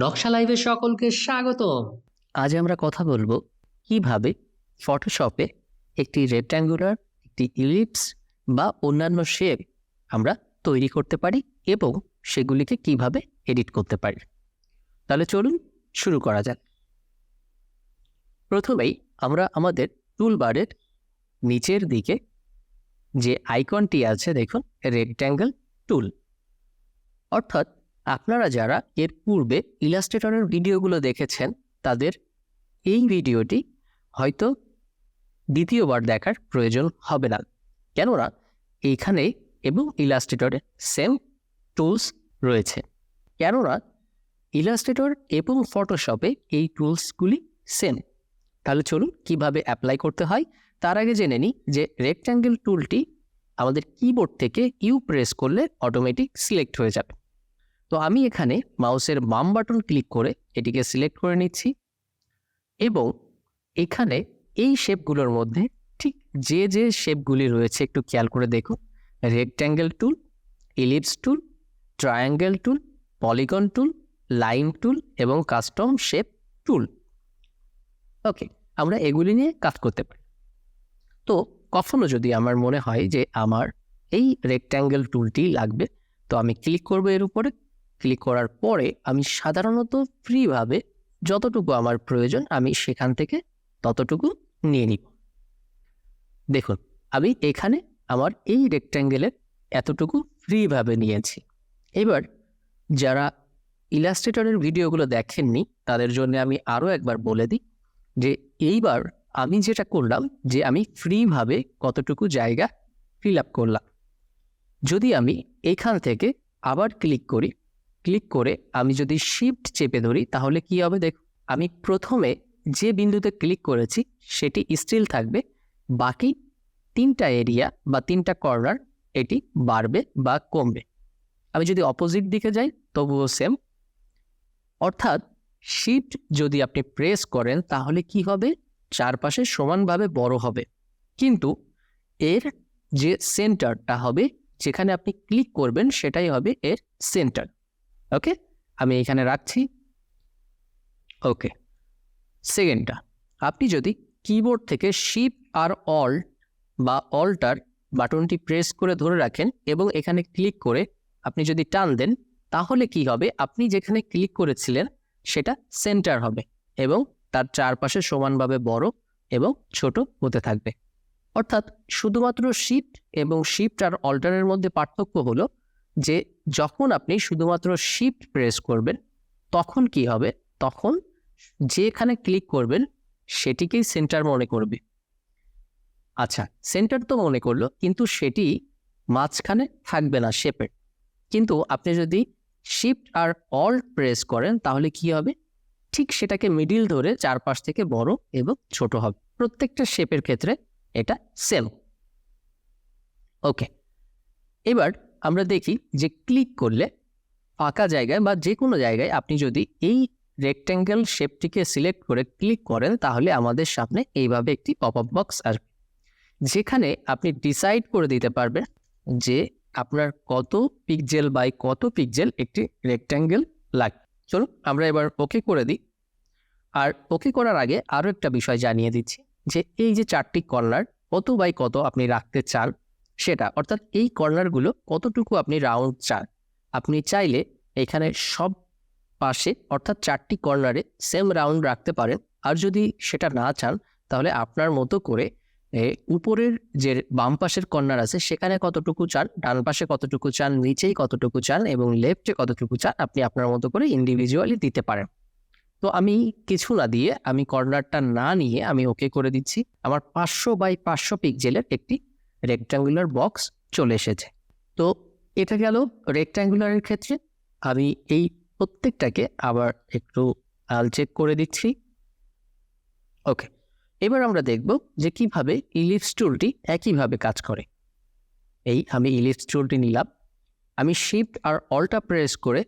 নকশা লাইভে সকলকে স্বাগতম। আজ আমরা কথা বলবো কিভাবে ফটোশপে একটি রেক্ট্যাঙ্গুলার, একটি ইলিপস বা অন্যান্য শেপ আমরা তৈরি করতে পারি এবং সেগুলিকে কিভাবে এডিট করতে পারি। তাহলে চলুন শুরু করা যাক। প্রথমেই আমরা আমাদের টুলবারের নিচের দিকে যে আইকনটি আছে দেখুন, রেক্ট্যাঙ্গেল টুল। অর্থাৎ আপনারা যারা এর পূর্বে ইলাস্ট্রেটরের ভিডিওগুলো দেখেছেন তাদের এই ভিডিওটি হয়তো দ্বিতীয়বার দেখার প্রয়োজন হবে না, কেননা এইখানে এবং ইলাস্ট্রেটরে সেম টুলস রয়েছে। কেননা ইলাস্ট্রেটর এবং ফটোশপে এই টুলসগুলি সেম। তাহলে চলুন কিভাবে অ্যাপ্লাই করতে হয় তার আগে জেনে নিই যে রেক্ট্যাঙ্গেল টুলটি আমাদের কিবোর্ড থেকে ইউ প্রেস করলে অটোমেটিক সিলেক্ট হয়ে যাবে। তো আমি এখানে মাউসের বাম বাটন ক্লিক করে এটিকে সিলেক্ট করে নিচ্ছি এবং এখানে এই শেপগুলোর মধ্যে ঠিক যে যে শেপগুলি রয়েছে একটু খেয়াল করে দেখুন। রেক্ট্যাঙ্গেল টুল, ইলিপস টুল, ট্রায়াঙ্গেল টুল, পলিগন টুল, লাইন টুল এবং কাস্টম শেপ টুল। ওকে, আমরা এগুলি নিয়ে কাজ করতে পারি। তো কখনো যদি আমার মনে হয় যে আমার এই রেক্ট্যাঙ্গেল টুলটি লাগবে, তো আমি ক্লিক করব এর উপরে। ক্লিক করার পরে আমি সাধারণত ফ্রিভাবে যতটুকু আমার প্রয়োজন আমি সেখান থেকে ততটুকু নিয়ে নিব। দেখুন, আমি এখানে আমার এই রেক্ট্যাঙ্গেলের এতটুকু ফ্রিভাবে নিয়েছি। এবার যারা ইলাস্ট্রেটরের ভিডিওগুলো দেখেননি তাদের জন্য আমি আরও একবার বলে দিই যে এইবার আমি যেটা করলাম যে আমি ফ্রিভাবে কতটুকু জায়গা ফিল আপ করলাম। যদি আমি এখান থেকে আবার ক্লিক করি, ক্লিক করে আমি যদি শিফট চেপে ধরি তাহলে কি হবে দেখ, আমি প্রথমে যে বিন্দুতে ক্লিক করেছি সেটি স্টিল থাকবে, বাকি তিনটা এরিয়া বা তিনটা কর্নার এটি বাড়বে বা কমবে। আমি যদি অপোজিট দিকে যাই তবুও সেম। অর্থাৎ শিফট যদি আপনি প্রেস করেন তাহলে কি হবে, চারপাশে সমানভাবে বড় হবে, কিন্তু এর যে সেন্টারটা হবে যেখানে আপনি ক্লিক করবেন সেটাই হবে এর সেন্টার। ওকে, আমি এখানে রাখছি। ওকে, সেকেন্ডটা, আপনি যদি কিবোর্ড থেকে শিফট আর অল্ট বা অল্টার বাটনটি প্রেস করে ধরে রাখেন এবং এখানে ক্লিক করে আপনি যদি টান দেন তাহলে কি হবে, আপনি যেখানে ক্লিক করেছিলেন সেটা সেন্টার হবে এবং তার চারপাশে সমানভাবে বড় এবং ছোট হতে থাকবে। অর্থাৎ শুধুমাত্র শিফট এবং শিফট আর অল্টারের মধ্যে পার্থক্য হলো যে যখন আপনি শুধুমাত্র শিফট প্রেস করবেন তখন কি হবে, তখন যেখানে ক্লিক করবেন সেটিকেই সেন্টার মনে করবে। আচ্ছা, সেন্টার তো মনে করলো, কিন্তু সেটি মাঝখানে থাকবে না শেপের। কিন্তু আপনি যদি শিফট আর অল্ট প্রেস করেন তাহলে কি হবে, ঠিক সেটাকে মিডিল ধরে চারপাশ থেকে বড় এবং ছোট হবে। প্রত্যেকটা শেপের ক্ষেত্রে এটা সেম। ওকে, এবার আমরা দেখি যে ক্লিক করলে ফাঁকা জায়গায় বা যে কোনো জায়গায় আপনি যদি এই রেক্ট্যাঙ্গেল শেপটিকে সিলেক্ট করে ক্লিক করেন তাহলে আমাদের সামনে এইভাবে একটি পপআপ বক্স আসবে, যেখানে আপনি ডিসাইড করে দিতে পারবেন যে আপনার কত পিক্সেল বাই কত পিক্সেল একটি রেক্ট্যাঙ্গেল লাগবে। চলুন আমরা এবার ওকে করে দিই। আর ওকে করার আগে আরও একটা বিষয় জানিয়ে দিচ্ছি যে এই যে চারটি কর্নার কত বাই কত আপনি রাখতে চান সেটা, অর্থাৎ এই কর্নারগুলো কতটুকু আপনি রাউন্ড চান। আপনি চাইলে এখানে সব পাশে অর্থাৎ চারটি কর্নারে সেম রাউন্ড রাখতে পারেন, আর যদি সেটা না চান তাহলে আপনার মতো করে উপরের যে বাম পাশের কর্নার আছে সেখানে কতটুকু চান, ডান পাশে কতটুকু চান, নিচেই কতটুকু চান এবং লেফটে কতটুকু চান আপনি আপনার মতো করে ইন্ডিভিজুয়ালি দিতে পারেন। তো আমি কিছু না দিয়ে, আমি কর্নারটা না নিয়ে আমি ওকে করে দিচ্ছি। আমার 500 বাই 500 পিক্সেলের একটি রেক্ট্যাঙ্গুলার বক্স চলে এসেছে। তো এটা গেল রেক্ট্যাঙ্গুলারের ক্ষেত্রে। আমি এই প্রত্যেকটাকে আবার একটু আনচেক করে দিচ্ছি। ওকে, এবার আমরা দেখব যে কিভাবে ইলিপস টুলটি একইভাবে কাজ করে। এই আমি ইলিপস টুলটি নিলাম, আমি শিফট আর অল্টা প্রেস করে,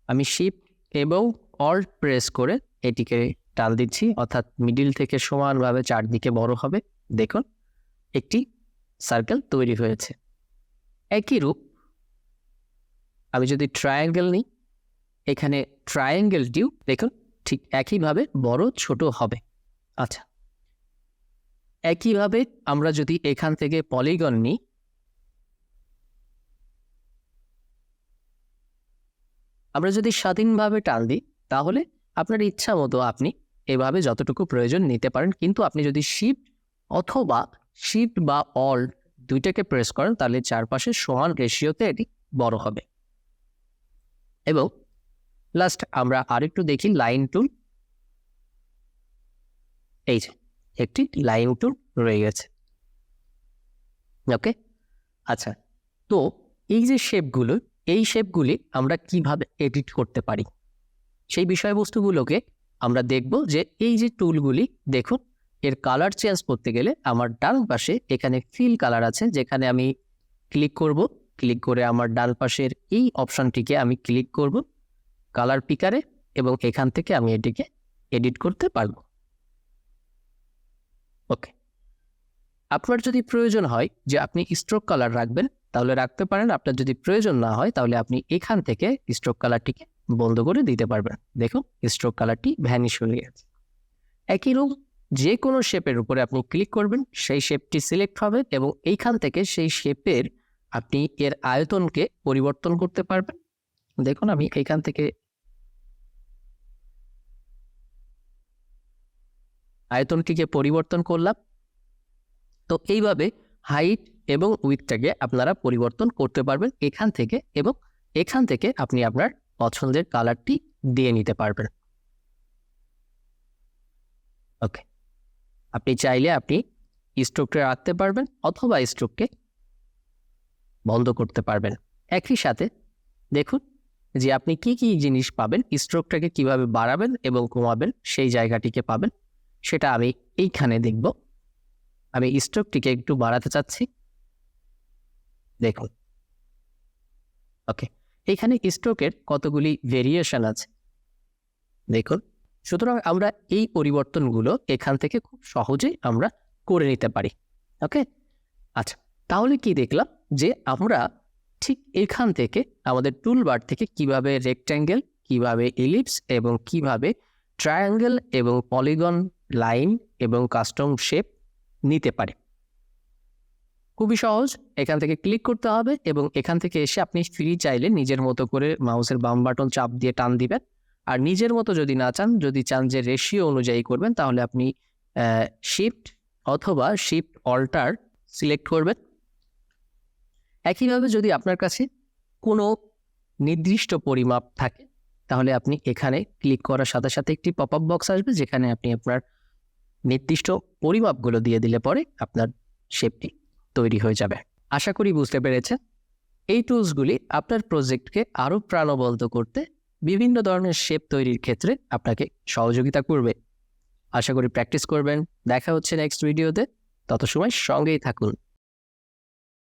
আমি শিফট এবং অল্ট প্রেস করে এটিকে টান দিচ্ছি, অর্থাৎ মিডিল থেকে সমানভাবে চারদিকে বড় হবে। দেখুন একটি সার্কেল তৈরি হয়েছে। একই রূপ আমি যদি ট্রায়াঙ্গেল নিই, এখানে ট্রায়াঙ্গেলটিও দেখুন ঠিক একইভাবে বড় ছোট হবে। আচ্ছা, একইভাবে আমরা যদি এখান থেকে পলিগন নিই, আমরা যদি স্বাধীনভাবে টান দিই তাহলে আপনার ইচ্ছা মতো আপনি এভাবে যতটুকু প্রয়োজন নিতে পারেন। কিন্তু আপনি যদি শিফট বা অল্ট দুইটাকে প্রেস করেন তাহলে চারপাশে সমান রেশিওতে এটি বড় হবে। এবং লাস্ট আমরা আরেকটু দেখি লাইন টুল। এই যে একটি লাইন টুল রয়ে গেছে। ওকে, আচ্ছা, তো এই যে শেপগুলো, এই শেপগুলি আমরা কিভাবে এডিট করতে পারি সেই বিষয়বস্তুগুলোকে আমরা দেখব। যে এই যে টুলগুলি দেখুন, এর কালার চেঞ্জ করতে গেলে আমার ডান পাশে এখানে ফিল কালার আছে, যেখানে আমি ক্লিক করব। ক্লিক করে আমার ডান পাশের এই অপশনটিকে আমি ক্লিক করব কালার পিকারে, এবং এখান থেকে আমি এটিকে এডিট করতে পারবো। ওকে, আপনার যদি প্রয়োজন হয় যে আপনি স্ট্রোক কালার রাখবেন তাহলে রাখতে পারেন। আপনার যদি প্রয়োজন না হয় তাহলে আপনি এখান থেকে স্ট্রোক কালারটিকে বন্ধ করে দিতে পারবেন। দেখুন স্ট্রোক কালারটি ভ্যানিশ হয়ে গেছে। একই রকম যে কোনো শেপের উপরে আপনি ক্লিক করবেন, সেই শেপটি সিলেক্ট হবে এবং এইখান থেকে সেই শেপের আপনি এর আয়তনকে পরিবর্তন করতে পারবেন। দেখুন আমি এইখান থেকে আয়তনটিকে পরিবর্তন করলাম। তো এইভাবে হাইট এবং উইথটাকে আপনারা পরিবর্তন করতে পারবেন এখান থেকে, এবং এখান থেকে আপনি আপনার পছন্দের কালারটি দিয়ে নিতে পারবেন। ওকে, আপনি চাইলে আপনি স্ট্রোকটা রাখতে পারবেন অথবা স্ট্রোককে বন্ধ করতে পারবেন। একই সাথে দেখুন যে আপনি কি কি জিনিস পাবেন, স্ট্রোকটাকে কিভাবে বাড়াবেন এবং কমাবেন সেই জায়গাটিকে পাবেন, সেটা আমি এইখানে দেখব। আমি স্ট্রোকটিকে একটু বাড়াতে চাচ্ছি, দেখুন। ওকে, এখানে স্ট্রোকের কতগুলি ভেরিয়েশন আছে দেখুন। সুতরাং আমরা এই পরিবর্তনগুলো এখান থেকে খুব সহজেই আমরা করে নিতে পারি। ওকে, আচ্ছা, তাহলে কি দেখলাম যে আমরা ঠিক এখান থেকে আমাদের টুলবার থেকে কিভাবে রেক্ট্যাঙ্গেল, কিভাবে এলিপস এবং কিভাবে ট্রায়াঙ্গেল এবং পলিগন, লাইন এবং কাস্টম শেপ নিতে পারি। খুবই সহজ। এখান থেকে ক্লিক করতে হবে এবং এখান থেকে এসে আপনি ফ্রি চাইলে নিজের মতো করে মাউসের বাম বাটন চাপ দিয়ে টান দিবেন। আর নিজের মতো যদি না চান, যদি চান যে রেশিও অনুযায়ী করবেন, তাহলে আপনি শিফট অথবা শিফট অল্টার সিলেক্ট করবেন। একইভাবে যদি আপনার কাছে কোনো নির্দিষ্ট পরিমাপ থাকে তাহলে আপনি এখানে ক্লিক করার সাথে সাথে একটি পপ আপ বক্স আসবে, যেখানে আপনি আপনার নির্দিষ্ট পরিমাপগুলো দিয়ে দিলে পরে আপনার শেপটি তৈরি হয়ে যাবে। আশা করি বুঝতে পেরেছেন। এই টুলসগুলি আপনার প্রজেক্টকে আরও প্রাণবন্ত করতে, বিভিন্ন ধরনের শেপ তৈরির ক্ষেত্রে আপনাকে সহযোগিতা করবে। আশা করি প্র্যাকটিস করবেন। দেখা হচ্ছে নেক্সট ভিডিওতে, তত সময় সঙ্গেই থাকুন।